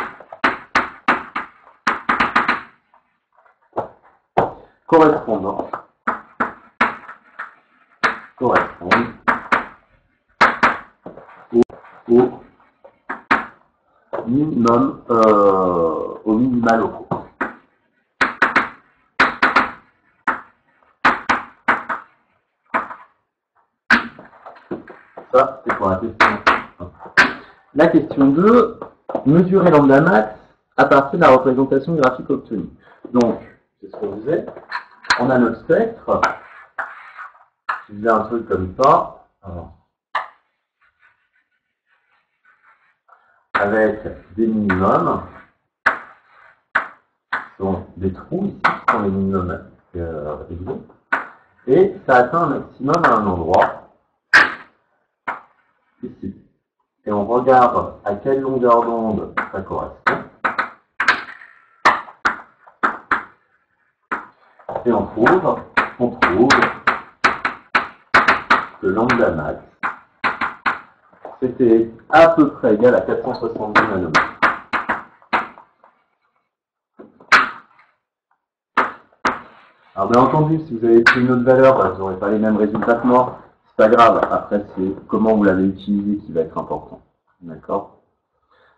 correspondent au minimum, au minima locaux. Ça, c'est pour la question 1. La question 2, mesurer lambda max à partir de la représentation graphique obtenue. Donc, c'est ce qu'on disait. On a notre spectre. Je faisais un truc comme ça. Alors, avec des minimums. Donc, des trous ici, qui sont les minimums égaux. Et ça atteint un maximum à un endroit. Ici. Et on regarde à quelle longueur d'onde ça correspond. Et on trouve que lambda max, c'était à peu près égal à 470 nanomètres. Alors bien entendu, si vous avez pris une autre valeur, vous n'aurez pas les mêmes résultats que moi. C'est pas grave, après c'est comment vous l'avez utilisé qui va être important. D'accord?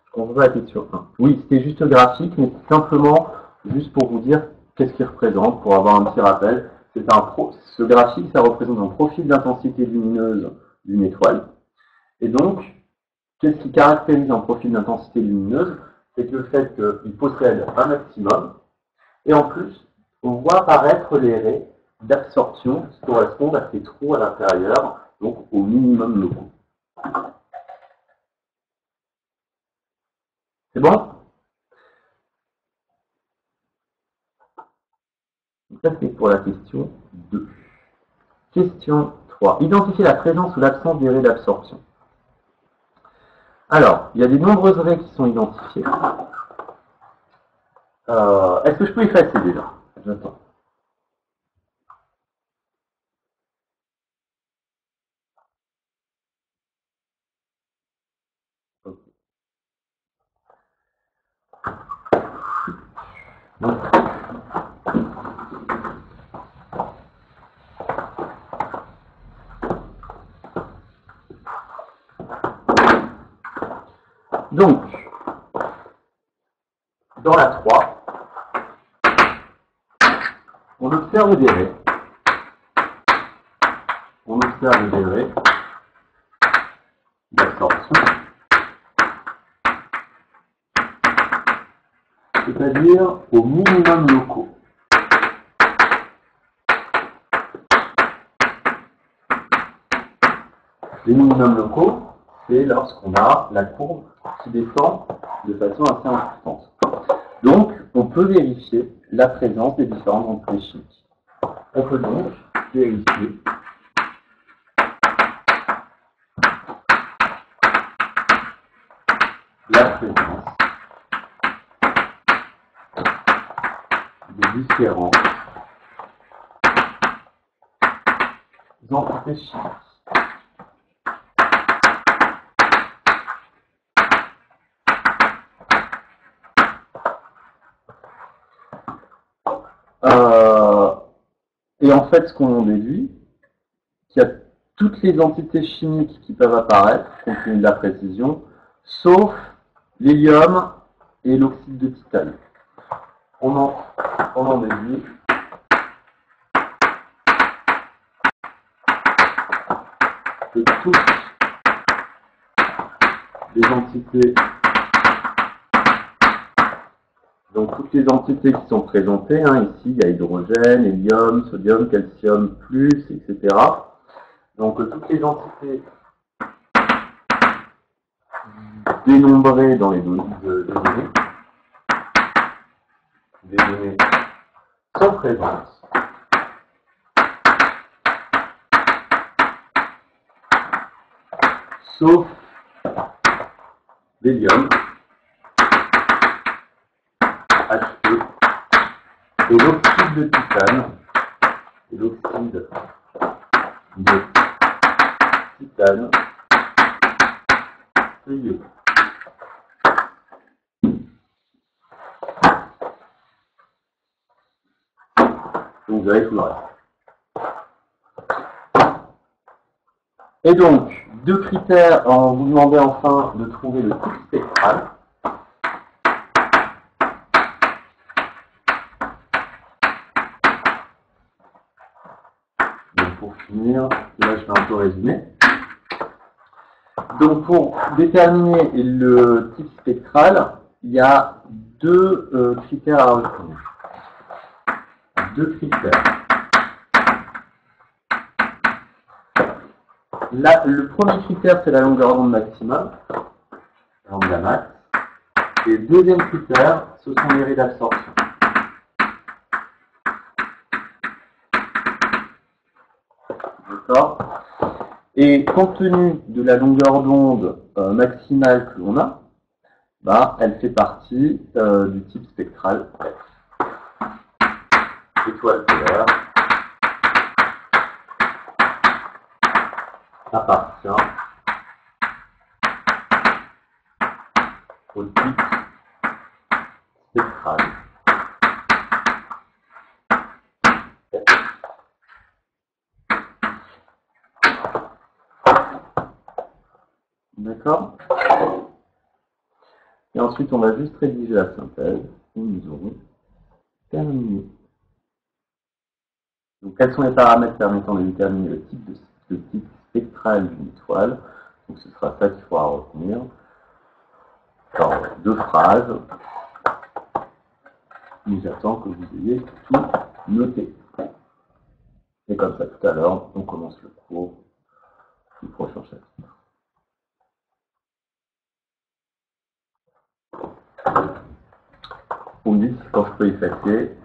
Je comprends pas la question 1. Oui, c'était juste graphique, mais c'est simplement juste pour vous dire qu'est-ce qu'il représente, pour avoir un petit rappel. Ce graphique, ça représente un profil d'intensité lumineuse d'une étoile. Et donc, qu'est-ce qui caractérise un profil d'intensité lumineuse? C'est que le fait qu'il possède un maximum, et en plus, on voit apparaître les raies d'absorption qui correspondent à ces trous à l'intérieur, donc au minimum locaux. C'est bon? Donc ça, c'est pour la question 2. Question 3. Identifier la présence ou l'absence des raies d'absorption. Alors, il y a de nombreuses raies qui sont identifiées. Est-ce que je peux effacer déjà? J'attends. Donc, dans la 3, on observe des raies. On observe des raies d'absorption, c'est-à-dire au minimum locaux. Les minimums locaux, c'est lorsqu'on a la courbe qui descend de façon assez importante. Donc, on peut vérifier la présence des différentes entités chimiques. On peut donc vérifier la présence des différentes entités chimiques. Et en fait, ce qu'on en déduit, qu'il y a toutes les entités chimiques qui peuvent apparaître, compte tenu de la précision, sauf l'hélium et l'oxyde de titane. On en déduit que toutes les entités, donc toutes les entités qui sont présentées, ici il y a hydrogène, hélium, sodium, calcium, etc. Donc toutes les entités dénombrées dans les données, des données sont présentes. Sauf l'hélium, He, et l'oxyde de titane, CIE. Donc vous avez tout le reste. Et donc, deux critères, on vous demandait enfin de trouver le type spectral. Donc pour finir, là je vais un peu résumer. Donc pour déterminer le type spectral, il y a deux critères à retenir. Deux critères. Là, le premier critère, c'est la longueur d'onde maximale, lambda max. Et le deuxième critère, ce sont les raies d'absorption. D'accord ? Et compte tenu de la longueur d'onde maximale que l'on a, elle fait partie du type spectral F. Étoile polaire appartient au type spectral. D'accord ? Et ensuite, on va juste rédiger la synthèse et nous aurons terminé. Donc, quels sont les paramètres permettant de déterminer le type spectral d'une étoile? Donc, ce sera ça qu'il faudra retenir. Alors, deux phrases. Mais j'attends que vous ayez tout noté. Et comme ça, tout à l'heure, on commence le cours du prochain chapitre. Vous me dites quand je peux effacer.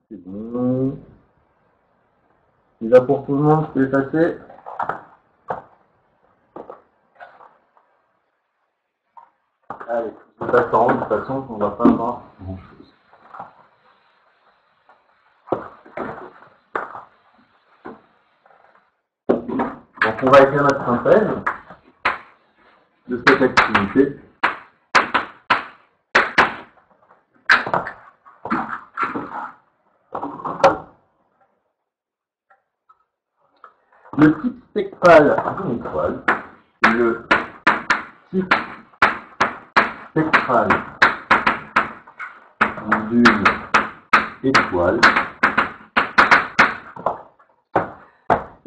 C'est bon. Il va pour tout le monde, je peux effacer. Allez, je passe en haut de toute façon, on ne va pas avoir grand-chose. Donc on va écrire notre synthèse de cette activité. Le type spectral d'une étoile, le type spectral d'une étoile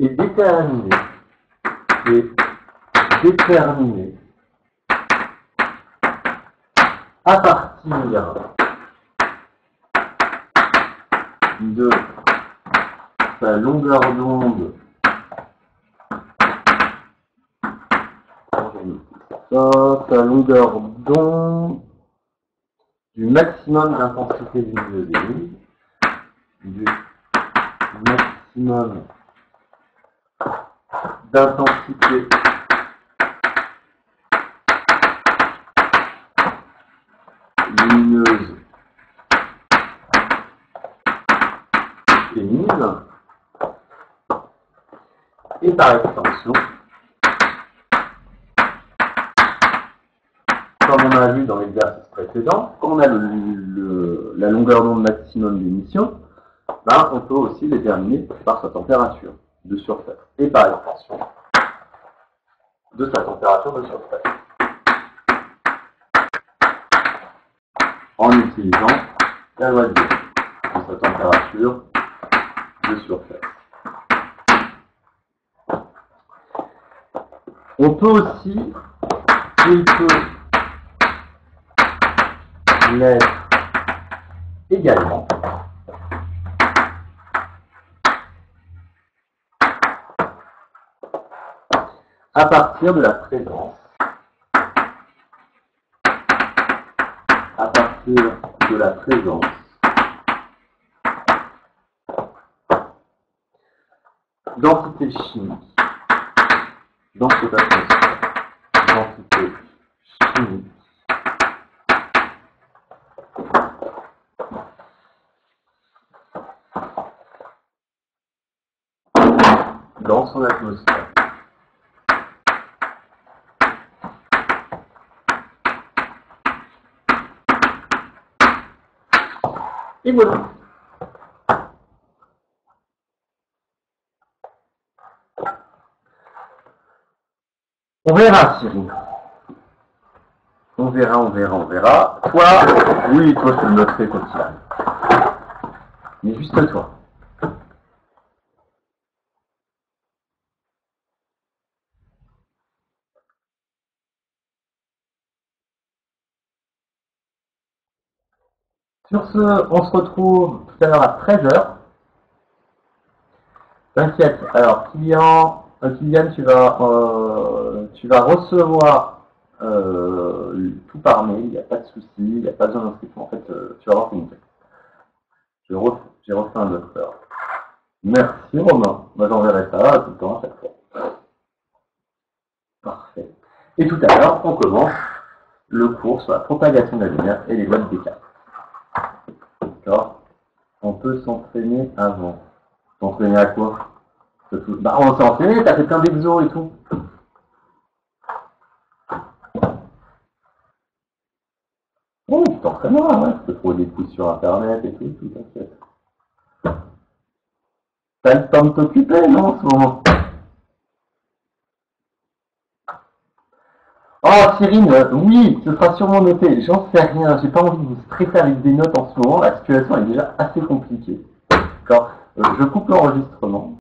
est déterminé à partir de sa longueur d'onde ta longueur d'onde du maximum d'intensité lumineuse émise, du maximum d'intensité lumineuse émise, et par extension, comme on a vu dans l'exercice précédent, quand on a la longueur d'onde maximum d'émission, ben, on peut aussi déterminer par sa température de surface et par extension de sa température de surface. En utilisant la loi de Young de sa température de surface. On peut aussi, il peut l'être également à partir de la présence, d'entité chimique dans cette atmosphère, d'entité chimique dans son atmosphère. Et voilà. On verra, Cyril. On verra. Toi, oui, toi, je le noterai quoi qu'il arrive. Mais juste toi. Sur ce, on se retrouve tout à l'heure à 13h. T'inquiète. Alors, Kylian, tu vas recevoir tout par mail, il n'y a pas de souci, il n'y a pas besoin d'inscription. En fait, tu vas voir comment c'est. J'ai refait un docteur. Merci Romain. Moi j'enverrai ça tout le temps à chaque fois. Parfait. Et tout à l'heure, on commence le cours sur la propagation de la lumière et les lois de Descartes. D'accord. On peut s'entraîner avant. S'entraîner à quoi? Bah on s'est entraîné, t'as fait plein d'exos et tout. Oh, tu t'entraîneras, ouais. Tu peux trouver des quiz sur internet et tout, t'inquiète. T'as le temps de t'occuper, non, en ce moment? Oh, Cyrine, oui, ce sera sûrement noté. J'en sais rien, j'ai pas envie de vous stresser avec des notes en ce moment. La situation est déjà assez compliquée. D'accord. Je coupe l'enregistrement.